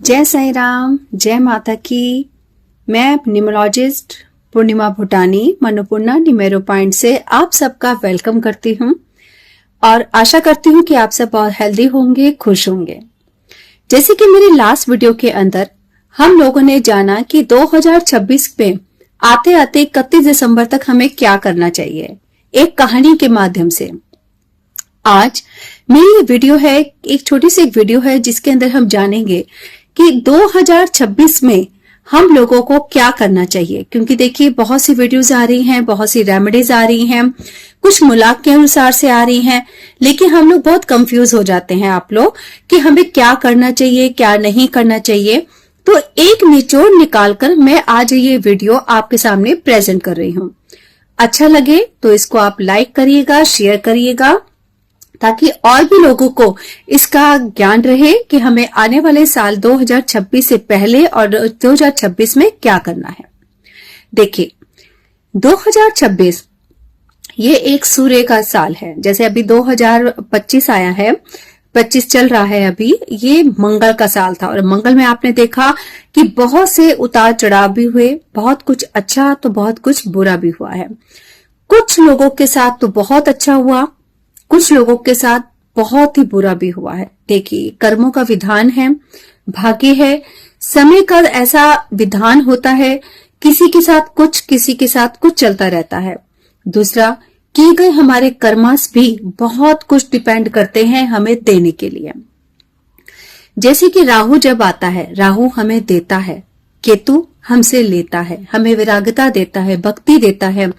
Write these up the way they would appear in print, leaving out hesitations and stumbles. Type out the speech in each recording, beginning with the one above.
जय साई राम, जय माता की। मैं न्यूमरोलॉजिस्ट पूर्णिमा भूटानी मनोपूर्णा न्यूमेरो पॉइंट से आप सबका वेलकम करती हूँ और आशा करती हूँ कि आप सब बहुत हेल्दी होंगे, खुश होंगे। जैसे कि मेरी लास्ट वीडियो के अंदर हम लोगों ने जाना कि 2026 में आते आते 31 दिसंबर तक हमें क्या करना चाहिए, एक कहानी के माध्यम से। आज मेरी वीडियो है, एक छोटी सी वीडियो है जिसके अंदर हम जानेंगे कि 2026 में हम लोगों को क्या करना चाहिए। क्योंकि देखिए बहुत सी वीडियोस आ रही हैं, बहुत सी रेमेडीज आ रही हैं, कुछ मुलाक के अनुसार से आ रही हैं, लेकिन हम लोग बहुत कंफ्यूज हो जाते हैं आप लोग कि हमें क्या करना चाहिए, क्या नहीं करना चाहिए। तो एक निचोड़ निकालकर मैं आज ये वीडियो आपके सामने प्रेजेंट कर रही हूँ। अच्छा लगे तो इसको आप लाइक करिएगा, शेयर करिएगा, ताकि और भी लोगों को इसका ज्ञान रहे कि हमें आने वाले साल 2026 से पहले और 2026 में क्या करना है। देखिए 2026 ये एक सूर्य का साल है। जैसे अभी 2025 आया है, 25 चल रहा है अभी, ये मंगल का साल था और मंगल में आपने देखा कि बहुत से उतार चढ़ाव भी हुए, बहुत कुछ अच्छा तो बहुत कुछ बुरा भी हुआ है। कुछ लोगों के साथ तो बहुत अच्छा हुआ, कुछ लोगों के साथ बहुत ही बुरा भी हुआ है। देखिए कर्मों का विधान है, भाग्य है, समय का ऐसा विधान होता है, किसी के साथ कुछ, किसी के साथ कुछ चलता रहता है। दूसरा, किए गए हमारे कर्मास भी बहुत कुछ डिपेंड करते हैं हमें देने के लिए। जैसे कि राहु जब आता है, राहु हमें देता है, केतु हमसे लेता है, हमें विरागता देता है, भक्ति देता है।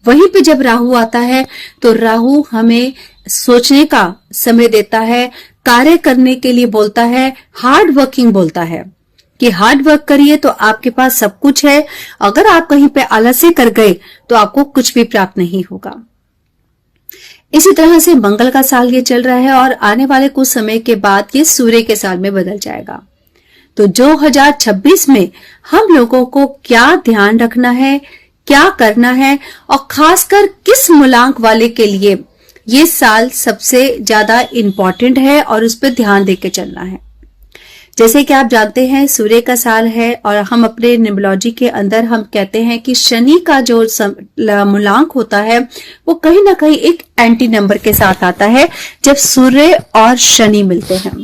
वहीं पे जब राहु आता है तो राहु हमें सोचने का समय देता है, कार्य करने के लिए बोलता है, हार्ड वर्किंग बोलता है कि हार्ड वर्क करिए तो आपके पास सब कुछ है। अगर आप कहीं पे आलस्य कर गए तो आपको कुछ भी प्राप्त नहीं होगा। इसी तरह से मंगल का साल ये चल रहा है और आने वाले कुछ समय के बाद ये सूर्य के साल में बदल जाएगा। तो 2026 में हम लोगों को क्या ध्यान रखना है, क्या करना है और खासकर किस मूलांक वाले के लिए ये साल सबसे ज्यादा इम्पोर्टेंट है और उस पर ध्यान देके चलना है। जैसे कि आप जानते हैं सूर्य का साल है और हम अपने न्यूमरोलॉजी के अंदर हम कहते हैं कि शनि का जो मूलांक होता है वो कहीं ना कहीं एक एंटी नंबर के साथ आता है जब सूर्य और शनि मिलते हैं।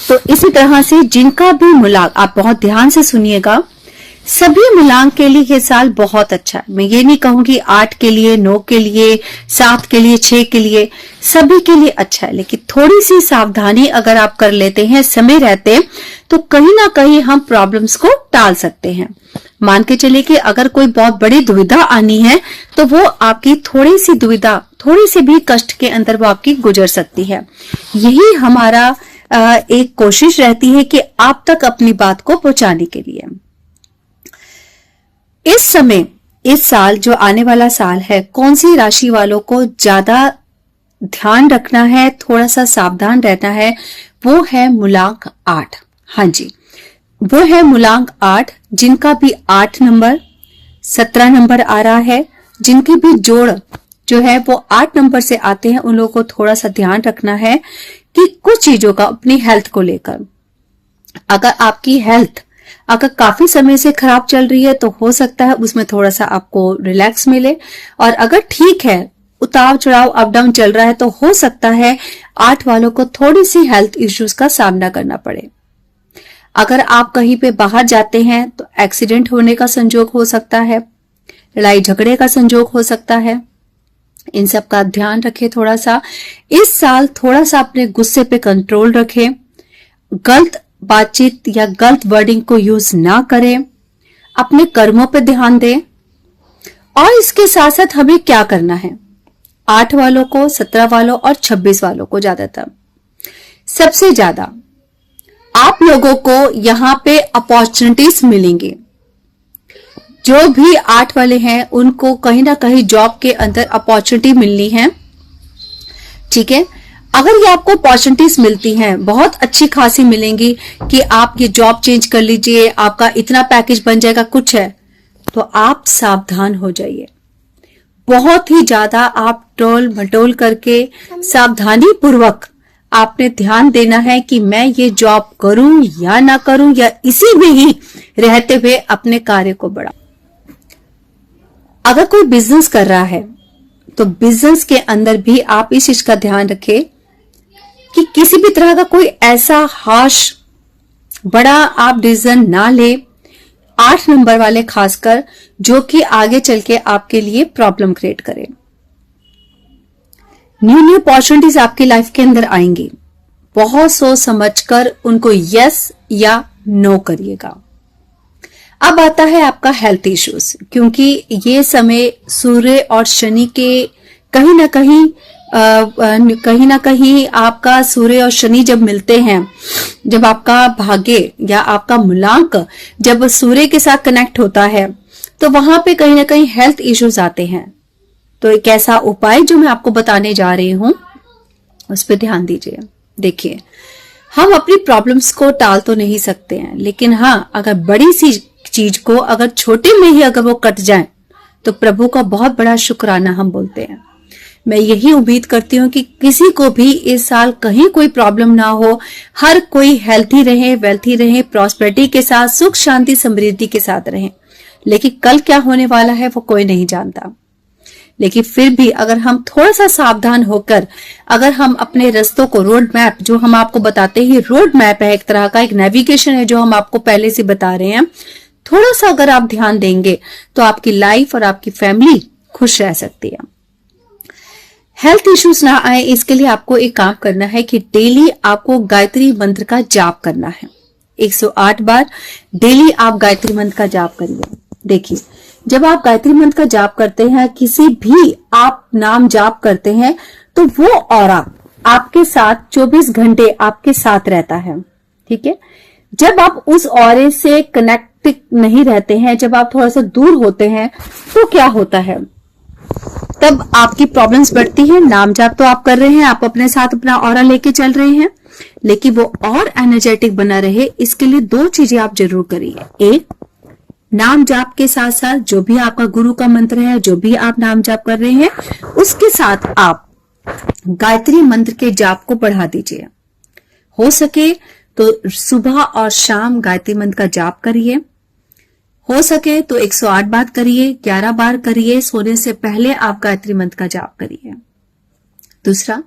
तो इसी तरह से जिनका भी मूलांक, आप बहुत ध्यान से सुनिएगा, सभी मूलांक के लिए ये साल बहुत अच्छा है। मैं ये नहीं कहूंगी 8 के लिए, 9 के लिए, 7 के लिए, 6 के लिए, सभी के लिए अच्छा है। लेकिन थोड़ी सी सावधानी अगर आप कर लेते हैं समय रहते तो कहीं ना कहीं हम प्रॉब्लम्स को टाल सकते हैं। मान के चले कि अगर कोई बहुत बड़ी दुविधा आनी है तो वो आपकी थोड़ी सी दुविधा, थोड़ी सी भी कष्ट के अंदर वो आपकी गुजर सकती है। यही हमारा एक कोशिश रहती है कि आप तक अपनी बात को पहुंचाने के लिए। इस समय, इस साल जो आने वाला साल है, कौन सी राशि वालों को ज्यादा ध्यान रखना है, थोड़ा सा सावधान रहना है, वो है मूलांक 8। हाँ जी, वो है मूलांक 8। जिनका भी 8 नंबर, 17 नंबर आ रहा है, जिनके भी जोड़ जो है वो 8 नंबर से आते हैं, उन लोगों को थोड़ा सा ध्यान रखना है कि कुछ चीजों का अपनी हेल्थ को लेकर, अगर आपकी हेल्थ अगर काफी समय से खराब चल रही है तो हो सकता है उसमें थोड़ा सा आपको रिलैक्स मिले, और अगर ठीक है, उतार चढ़ाव अप डाउन चल रहा है तो हो सकता है 8 वालों को थोड़ी सी हेल्थ इश्यूज का सामना करना पड़े। अगर आप कहीं पे बाहर जाते हैं तो एक्सीडेंट होने का संजोग हो सकता है, लड़ाई झगड़े का संजोग हो सकता है। इन सब का ध्यान रखें थोड़ा सा। इस साल थोड़ा सा अपने गुस्से पे कंट्रोल रखें, गलत बातचीत या गलत वर्डिंग को यूज ना करें, अपने कर्मों पे ध्यान दें। और इसके साथ साथ हमें क्या करना है, 8 वालों को, 17 वालों और 26 वालों को ज्यादातर, सबसे ज्यादा आप लोगों को यहाँ पे अपॉर्चुनिटीज मिलेंगे। जो भी 8 वाले हैं उनको कहीं ना कहीं जॉब के अंदर अपॉर्चुनिटी मिलनी है। ठीक है, अगर ये आपको अपॉर्चुनिटीज मिलती हैं, बहुत अच्छी खासी मिलेंगी कि आप ये जॉब चेंज कर लीजिए, आपका इतना पैकेज बन जाएगा, कुछ है, तो आप सावधान हो जाइए। बहुत ही ज्यादा आप टोल मटोल करके सावधानी पूर्वक आपने ध्यान देना है कि मैं ये जॉब करूं या ना करूं, या इसी में ही रहते हुए अपने कार्य को बढ़ाऊं। अगर कोई बिजनेस कर रहा है तो बिजनेस के अंदर भी आप इस चीज का ध्यान रखें कि किसी भी तरह का कोई ऐसा हार्श बड़ा आप डिसीजन ना ले, 8 नंबर वाले खासकर, जो कि आगे चल के आपके लिए प्रॉब्लम क्रिएट करे। न्यू अपॉर्चुनिटीज आपकी लाइफ के अंदर आएंगी, बहुत सोच समझकर उनको यस या नो करिएगा। अब आता है आपका हेल्थ इश्यूज, क्योंकि ये समय सूर्य और शनि के कहीं ना कहीं आपका सूर्य और शनि जब मिलते हैं, जब आपका भाग्य या आपका मूलांक जब सूर्य के साथ कनेक्ट होता है, तो वहां पे कहीं ना कहीं हेल्थ इश्यूज आते हैं। तो एक ऐसा उपाय जो मैं आपको बताने जा रही हूं, उस पर ध्यान दीजिए। देखिए, हम अपनी प्रॉब्लम्स को टाल तो नहीं सकते हैं, लेकिन हाँ, अगर बड़ी सी चीज को अगर छोटे में ही अगर वो कट जाए तो प्रभु का बहुत बड़ा शुक्राना हम बोलते हैं। मैं यही उम्मीद करती हूँ कि किसी को भी इस साल कहीं कोई प्रॉब्लम ना हो, हर कोई हेल्थी रहे, वेल्थी रहे, प्रॉस्पेरिटी के साथ, सुख शांति समृद्धि के साथ रहे। लेकिन कल क्या होने वाला है वो कोई नहीं जानता। लेकिन फिर भी अगर हम थोड़ा सा सावधान होकर, अगर हम अपने रास्तों को, रोड मैप जो हम आपको बताते हैं, रोड मैप है, एक तरह का एक नेविगेशन है जो हम आपको पहले से बता रहे हैं, थोड़ा सा अगर आप ध्यान देंगे तो आपकी लाइफ और आपकी फैमिली खुश रह सकती है। हेल्थ इश्यूज ना आए, इसके लिए आपको एक काम करना है कि डेली आपको गायत्री मंत्र का जाप करना है। 108 बार डेली आप गायत्री मंत्र का जाप करिए। देखिए, जब आप गायत्री मंत्र का जाप करते हैं, किसी भी आप नाम जाप करते हैं, तो वो ऑरा आपके साथ 24 घंटे आपके साथ रहता है। ठीक है, जब आप उस ऑरे से कनेक्ट नहीं रहते हैं, जब आप थोड़ा सा दूर होते हैं, तो क्या होता है, तब आपकी प्रॉब्लम्स बढ़ती हैं। नाम जाप तो आप कर रहे हैं, आप अपने साथ अपना ऑरा लेके चल रहे हैं, लेकिन वो और एनर्जेटिक बना रहे, इसके लिए 2 चीजें आप जरूर करिए। एक, नाम जाप के साथ साथ जो भी आपका गुरु का मंत्र है, जो भी आप नाम जाप कर रहे हैं, उसके साथ आप गायत्री मंत्र के जाप को बढ़ा दीजिए। हो सके तो सुबह और शाम गायत्री मंत्र का जाप करिए। हो सके तो 108 बार करिए, 11 बार करिए। सोने से पहले आप गायत्री मंत्र का जाप करिए। दूसरा,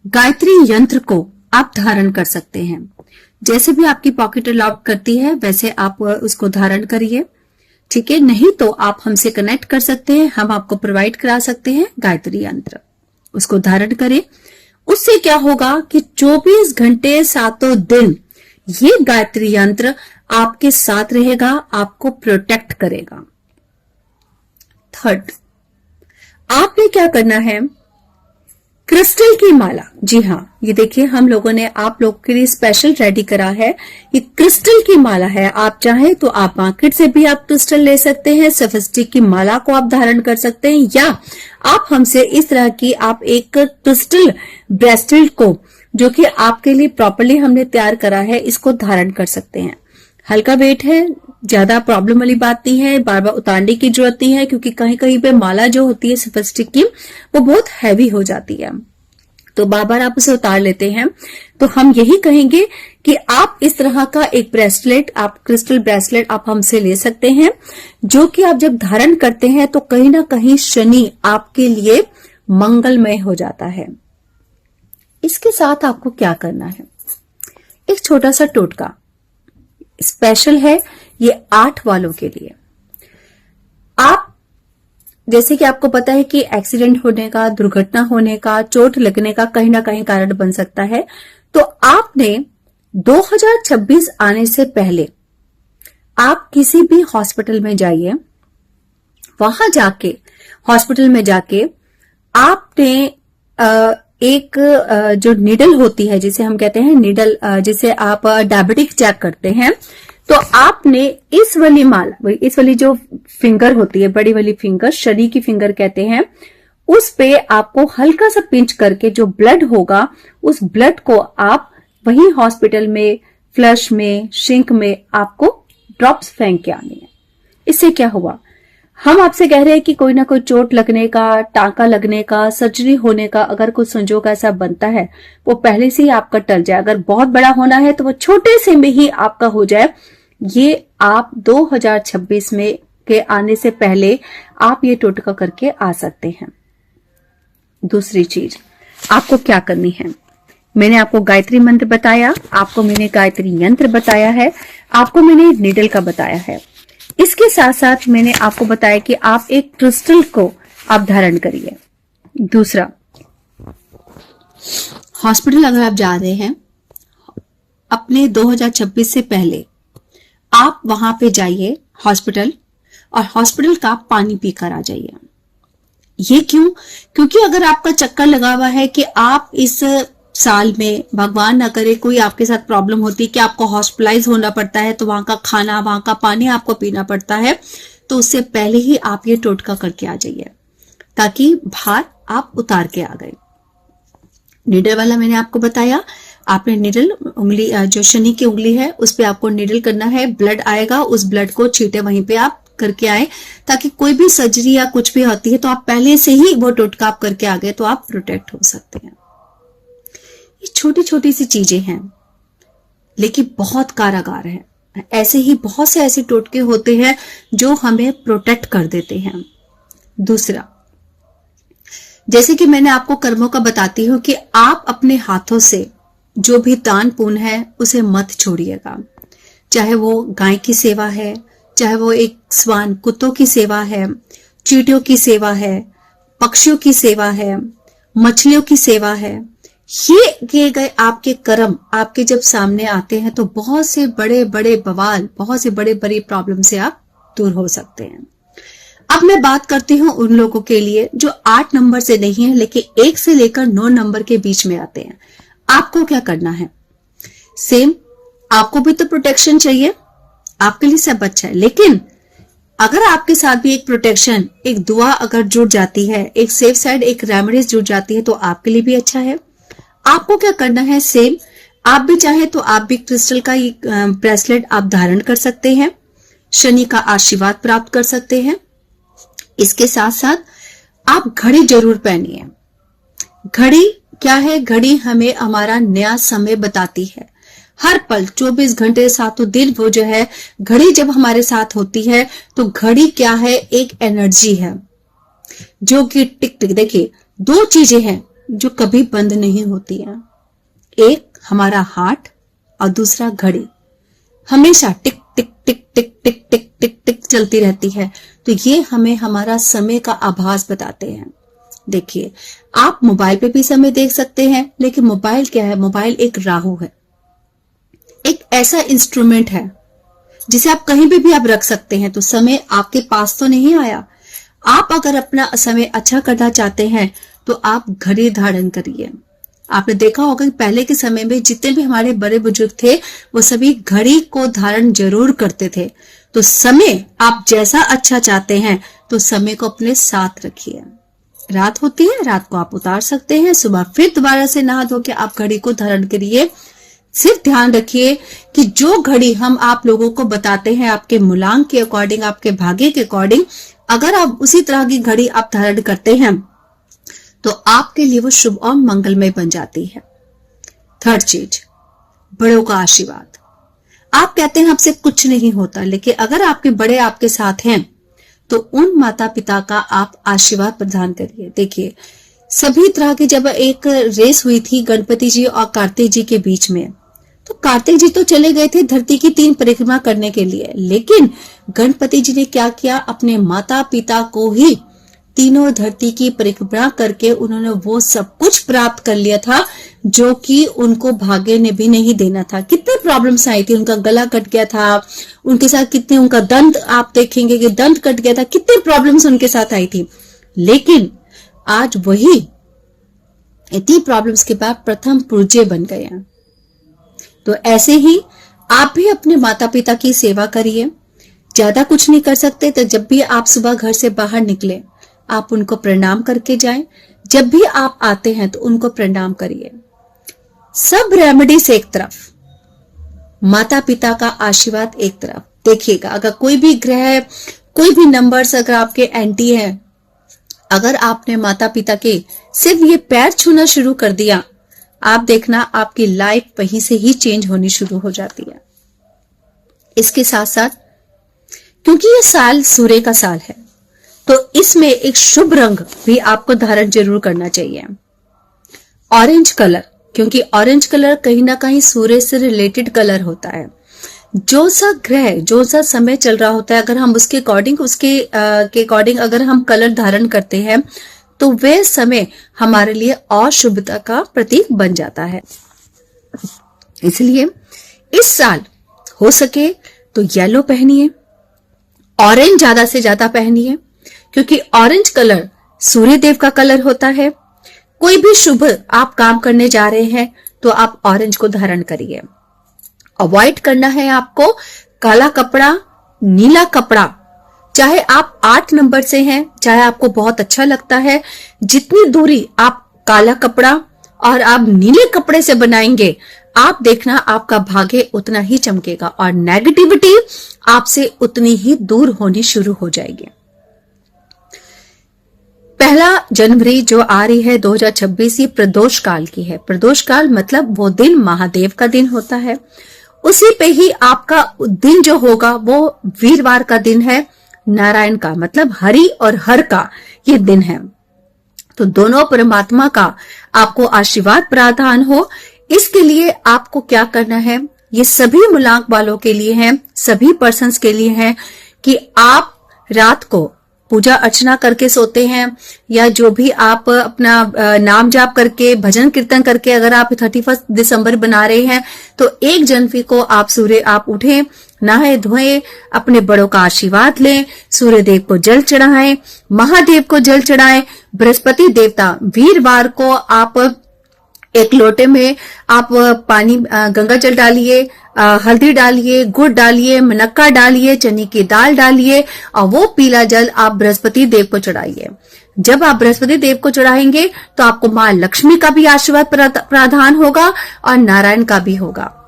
गायत्री यंत्र को आप धारण कर सकते हैं। जैसे भी आपकी पॉकेट अलाउ करती है वैसे आप उसको धारण करिए। ठीक है, नहीं तो आप हमसे कनेक्ट कर सकते हैं, हम आपको प्रोवाइड करा सकते हैं गायत्री यंत्र, उसको धारण करें। उससे क्या होगा कि 24 घंटे 7 दिन ये गायत्री यंत्र आपके साथ रहेगा, आपको प्रोटेक्ट करेगा। थर्ड, आपने क्या करना है, क्रिस्टल की माला, जी हाँ, ये देखिए हम लोगों ने आप लोगों के लिए स्पेशल रेडी करा है। ये क्रिस्टल की माला है। आप चाहें तो आप मार्केट से भी आप क्रिस्टल ले सकते हैं, सफेस्टिक की माला को आप धारण कर सकते हैं, या आप हमसे इस तरह की आप एक क्रिस्टल ब्रेसलेट को, जो कि आपके लिए प्रॉपर्ली हमने तैयार करा है, इसको धारण कर सकते हैं। हल्का वेट है, ज्यादा प्रॉब्लम वाली बात नहीं है, बार बार उतारने की जरूरत नहीं है, क्योंकि कहीं कहीं पे माला जो होती है सफेस्टिक की वो बहुत हैवी हो जाती है, तो बार बार आप उसे उतार लेते हैं। तो हम यही कहेंगे कि आप इस तरह का एक ब्रेसलेट, आप क्रिस्टल ब्रेसलेट आप हमसे ले सकते हैं, जो कि आप जब धारण करते हैं तो कहीं ना कहीं शनि आपके लिए मंगलमय हो जाता है। इसके साथ आपको क्या करना है, एक छोटा सा टोटका स्पेशल है ये 8 वालों के लिए। आप, जैसे कि आपको पता है कि एक्सीडेंट होने का, दुर्घटना होने का, चोट लगने का कहीं ना कहीं कारण बन सकता है, तो आपने 2026 आने से पहले आप किसी भी हॉस्पिटल में जाइए। वहां जाके, हॉस्पिटल में जाके आपने एक जो नीडल होती है, जिसे हम कहते हैं नीडल, जिसे आप डायबिटिक चेक करते हैं, तो आपने इस वाली माला, इस वाली जो फिंगर होती है, बड़ी वाली फिंगर, शनि की फिंगर कहते हैं, उस पे आपको हल्का सा पिंच करके जो ब्लड होगा, उस ब्लड को आप वही हॉस्पिटल में, फ्लश में, सिंक में आपको ड्रॉप्स फेंक के आने हैं। इससे क्या हुआ, हम आपसे कह रहे हैं कि कोई ना कोई चोट लगने का, टांका लगने का, सर्जरी होने का अगर कोई संजोग ऐसा बनता है, वो पहले से ही आपका टल जाए। अगर बहुत बड़ा होना है तो वो छोटे से में ही आपका हो जाए। ये आप 2026 में के आने से पहले आप ये टोटका करके आ सकते हैं। दूसरी चीज आपको क्या करनी है, मैंने आपको गायत्री मंत्र बताया, आपको मैंने गायत्री यंत्र बताया है, आपको मैंने नीडल का बताया है। इसके साथ साथ मैंने आपको बताया कि आप एक क्रिस्टल को आप धारण करिए। दूसरा, हॉस्पिटल अगर आप जा रहे हैं अपने 2026 से पहले, आप वहां पे जाइए हॉस्पिटल, और हॉस्पिटल का पानी पीकर आ जाइए। ये क्यों? क्योंकि अगर आपका चक्कर लगा हुआ है कि आप इस साल में, भगवान ना करे, कोई आपके साथ प्रॉब्लम होती कि आपको हॉस्पिटलाइज होना पड़ता है, तो वहां का खाना, वहां का पानी आपको पीना पड़ता है, तो उससे पहले ही आप ये टोटका करके आ जाइए, ताकि भार आप उतार के आ गए। निडल वाला मैंने आपको बताया, आपने निडल उंगली, जो शनि की उंगली है उस पे आपको निडल करना है, ब्लड आएगा, उस ब्लड को छींटे वहीं पे आप करके आए, ताकि कोई भी सर्जरी या कुछ भी होती है तो आप पहले से ही वो टोटका आप करके आ गए, तो आप प्रोटेक्ट हो सकते हैं। ये छोटी छोटी सी चीजें हैं लेकिन बहुत कारागार है। ऐसे ही बहुत से ऐसे टोटके होते हैं जो हमें प्रोटेक्ट कर देते हैं। दूसरा, जैसे कि मैंने आपको कर्मों का बताती हूं कि आप अपने हाथों से जो भी दान पुण्य है उसे मत छोड़िएगा। चाहे वो गाय की सेवा है, चाहे वो एक स्वान कुत्तों की सेवा है, चींटियों की सेवा है, पक्षियों की सेवा है, मछलियों की सेवा है, ये किए गए आपके कर्म आपके जब सामने आते हैं तो बहुत से बड़े बड़े बवाल, बहुत से बड़े बड़ी प्रॉब्लम से आप दूर हो सकते हैं। अब मैं बात करती हूं उन लोगों के लिए जो 8 नंबर से नहीं है लेकिन 1 से लेकर 9 नंबर के बीच में आते हैं। आपको क्या करना है? सेम, आपको भी तो प्रोटेक्शन चाहिए, आपके लिए सब अच्छा है, लेकिन अगर आपके साथ भी एक प्रोटेक्शन, एक दुआ अगर जुड़ जाती है, एक सेफ साइड, एक रेमेडीज जुड़ जाती है, तो आपके लिए भी अच्छा है। आपको क्या करना है? सेम, आप भी चाहे तो आप भी क्रिस्टल का ब्रेसलेट आप धारण कर सकते हैं, शनि का आशीर्वाद प्राप्त कर सकते हैं। इसके साथ साथ आप घड़ी जरूर पहनिए। घड़ी क्या है? घड़ी हमें हमारा नया समय बताती है। हर पल 24 घंटे सातों दिन वो जो है घड़ी जब हमारे साथ होती है तो घड़ी क्या है? एक एनर्जी है जो कि टिक टिक, देखिए 2 चीजें हैं जो कभी बंद नहीं होती है, एक हमारा हार्ट और दूसरा घड़ी, हमेशा टिक टिक टिक टिक टिक टिक टिक टिक चलती रहती है। तो ये हमें हमारा समय का आभास बताते हैं। देखिए, आप मोबाइल पे भी समय देख सकते हैं, लेकिन मोबाइल क्या है? मोबाइल एक राहु है, एक ऐसा इंस्ट्रूमेंट है जिसे आप कहीं भी आप रख सकते हैं। तो समय आपके पास तो नहीं आया। आप अगर अपना समय अच्छा करना चाहते हैं तो आप घड़ी धारण करिए। आपने देखा होगा कि पहले के समय में जितने भी हमारे बड़े बुजुर्ग थे वो सभी घड़ी को धारण जरूर करते थे। तो समय आप जैसा अच्छा चाहते हैं तो समय को अपने साथ रखिए। रात होती है, रात को आप उतार सकते हैं, सुबह फिर दोबारा से नहा धो के आप घड़ी को धारण करिए। सिर्फ ध्यान रखिए कि जो घड़ी हम आप लोगों को बताते हैं आपके मूलांक के अकॉर्डिंग, आपके भाग्य के अकॉर्डिंग, अगर आप उसी तरह की घड़ी आप धारण करते हैं तो आपके लिए वो शुभ और मंगलमय बन जाती है। थर्ड चीज, बड़ों का आशीर्वाद। आप कहते हैं आपसे कुछ नहीं होता, लेकिन अगर आपके बड़े आपके साथ हैं तो उन माता पिता का आप आशीर्वाद प्रदान करिए। देखिए, सभी तरह की जब एक रेस हुई थी गणपति जी और कार्तिक जी के बीच में, तो कार्तिक जी तो चले गए थे धरती की 3 परिक्रमा करने के लिए, लेकिन गणपति जी ने क्या किया? अपने माता पिता को ही तीनों धरती की परिक्रमा करके उन्होंने वो सब कुछ प्राप्त कर लिया था जो कि उनको भाग्य ने भी नहीं देना था। कितने प्रॉब्लम्स आई थी, उनका गला कट गया था, उनके साथ कितने, उनका दंत आप देखेंगे कि दंत कट गया था, कितने प्रॉब्लम्स उनके साथ आई थी, लेकिन आज वही इतनी प्रॉब्लम्स के बाद प्रथम पूज्य बन गए हैं। तो ऐसे ही आप भी अपने माता पिता की सेवा करिए। ज्यादा कुछ नहीं कर सकते तो जब भी आप सुबह घर से बाहर निकले आप उनको प्रणाम करके जाएं। जब भी आप आते हैं तो उनको प्रणाम करिए। सब रेमेडीज एक तरफ, माता पिता का आशीर्वाद एक तरफ। देखिएगा, अगर कोई भी ग्रह कोई भी नंबर्स अगर आपके एंटी है, अगर आपने माता पिता के सिर्फ ये पैर छूना शुरू कर दिया, आप देखना आपकी लाइफ वहीं से ही चेंज होनी शुरू हो जाती है। इसके साथ साथ क्योंकि ये साल सूर्य का साल है, तो इसमें एक शुभ रंग भी आपको धारण जरूर करना चाहिए, ऑरेंज कलर, क्योंकि ऑरेंज कलर कहीं ना कहीं सूर्य से रिलेटेड कलर होता है। जो सा ग्रह, जो सा समय चल रहा होता है, अगर हम उसके अकॉर्डिंग अगर हम कलर धारण करते हैं तो वह समय हमारे लिए और शुभता का प्रतीक बन जाता है। इसलिए इस साल हो सके तो येलो पहनिए, ऑरेंज ज्यादा से ज्यादा पहनिए, क्योंकि ऑरेंज कलर सूर्य देव का कलर होता है। कोई भी शुभ आप काम करने जा रहे हैं तो आप ऑरेंज को धारण करिए। अवॉइड करना है आपको काला कपड़ा, नीला कपड़ा, चाहे आप 8 नंबर से हैं, चाहे आपको बहुत अच्छा लगता है, जितनी दूरी आप काला कपड़ा और आप नीले कपड़े से बनाएंगे, आप देखना आपका भाग्य उतना ही चमकेगा और नेगेटिविटी आपसे उतनी ही दूर होनी शुरू हो जाएगी। 1 जनवरी जो आ रही है 2026, ये प्रदोष काल की है। प्रदोष काल मतलब वो दिन महादेव का दिन होता है। उसी पे ही आपका दिन जो होगा वो वीरवार का दिन है, नारायण का मतलब हरि और हर का ये दिन है। तो दोनों परमात्मा का आपको आशीर्वाद प्रदान हो, इसके लिए आपको क्या करना है, ये सभी मूलांक वालों के लिए है, सभी पर्सन्स के लिए है कि आप रात को पूजा अर्चना करके सोते हैं या जो भी आप अपना नाम जाप करके भजन कीर्तन करके अगर आप 31 दिसंबर बना रहे हैं तो 1 जनवरी को आप उठें, नहाए धोए, अपने बड़ों का आशीर्वाद लें, सूर्य देव को जल चढ़ाएं, महादेव को जल चढ़ाएं, बृहस्पति देवता वीरवार को आप एक लोटे में आप पानी गंगा जल डालिए, हल्दी डालिए, गुड़ डालिए, मुनक्का डालिए, चने की दाल डालिए और वो पीला जल आप बृहस्पति देव को चढ़ाइए। जब आप बृहस्पति देव को चढ़ाएंगे तो आपको मां लक्ष्मी का भी आशीर्वाद प्रदान होगा और नारायण का भी होगा।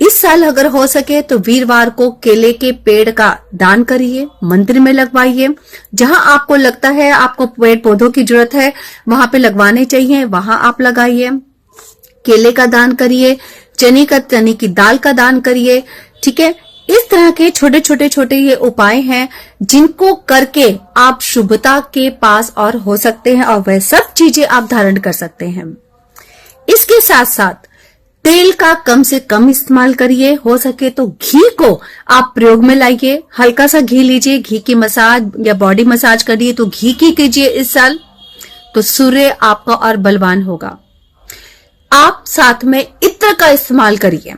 इस साल अगर हो सके तो वीरवार को केले के पेड़ का दान करिए, मंदिर में लगवाइए। जहां आपको लगता है आपको पेड़ पौधों की जरूरत है वहां पे लगवाने चाहिए, वहां आप लगाइए। केले का दान करिए, चने की दाल का दान करिए। ठीक है, इस तरह के छोटे ये उपाय हैं जिनको करके आप शुभता के पास और हो सकते हैं और वह सब चीजें आप धारण कर सकते हैं। इसके साथ साथ तेल का कम से कम इस्तेमाल करिए, हो सके तो घी को आप प्रयोग में लाइए। हल्का सा घी लीजिए, घी की मसाज या बॉडी मसाज करिए तो घी की कीजिए इस साल, तो सूर्य आपका और बलवान होगा। आप साथ में इत्र का इस्तेमाल करिए।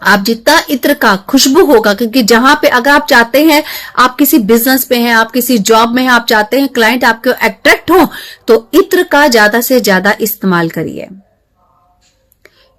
आप जितना इत्र का खुशबू होगा, क्योंकि जहां पे अगर आप चाहते हैं आप किसी बिजनेस पे हैं, आप किसी जॉब में हैं, आप चाहते हैं क्लाइंट आपको अट्रैक्ट हो, तो इत्र का ज्यादा से ज्यादा इस्तेमाल करिए।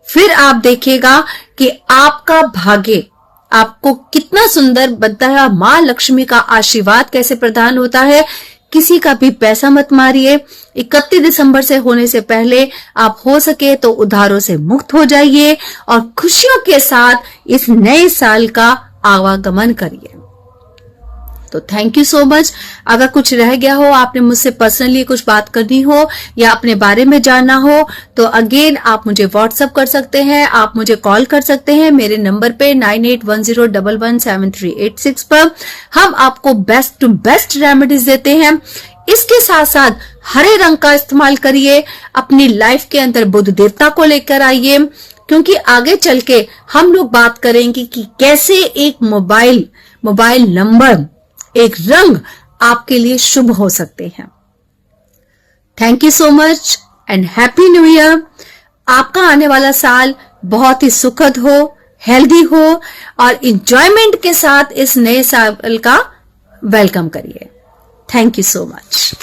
फिर आप देखिएगा कि आपका भाग्य आपको कितना सुंदर बनता है और मां लक्ष्मी का आशीर्वाद कैसे प्रदान होता है। किसी का भी पैसा मत मारिए। 31 दिसंबर से होने से पहले आप हो सके तो उधारों से मुक्त हो जाइए और खुशियों के साथ इस नए साल का आवागमन करिए। तो थैंक यू सो मच। अगर कुछ रह गया हो, आपने मुझसे पर्सनली कुछ बात करनी हो या अपने बारे में जानना हो, तो अगेन आप मुझे व्हाट्सएप कर सकते हैं, आप मुझे कॉल कर सकते हैं मेरे नंबर पे 9810117386 पर। हम आपको बेस्ट टू बेस्ट रेमेडीज देते हैं। इसके साथ साथ हरे रंग का इस्तेमाल करिए, अपनी लाइफ के अंदर बुध देवता को लेकर आइए, क्योंकि आगे चल के हम लोग बात करेंगे कि कैसे एक मोबाइल नंबर, एक रंग आपके लिए शुभ हो सकते हैं। Thank you so much and happy new year. आपका आने वाला साल बहुत ही सुखद हो, हेल्दी हो और एंजॉयमेंट के साथ इस नए साल का वेलकम करिए। Thank you so much.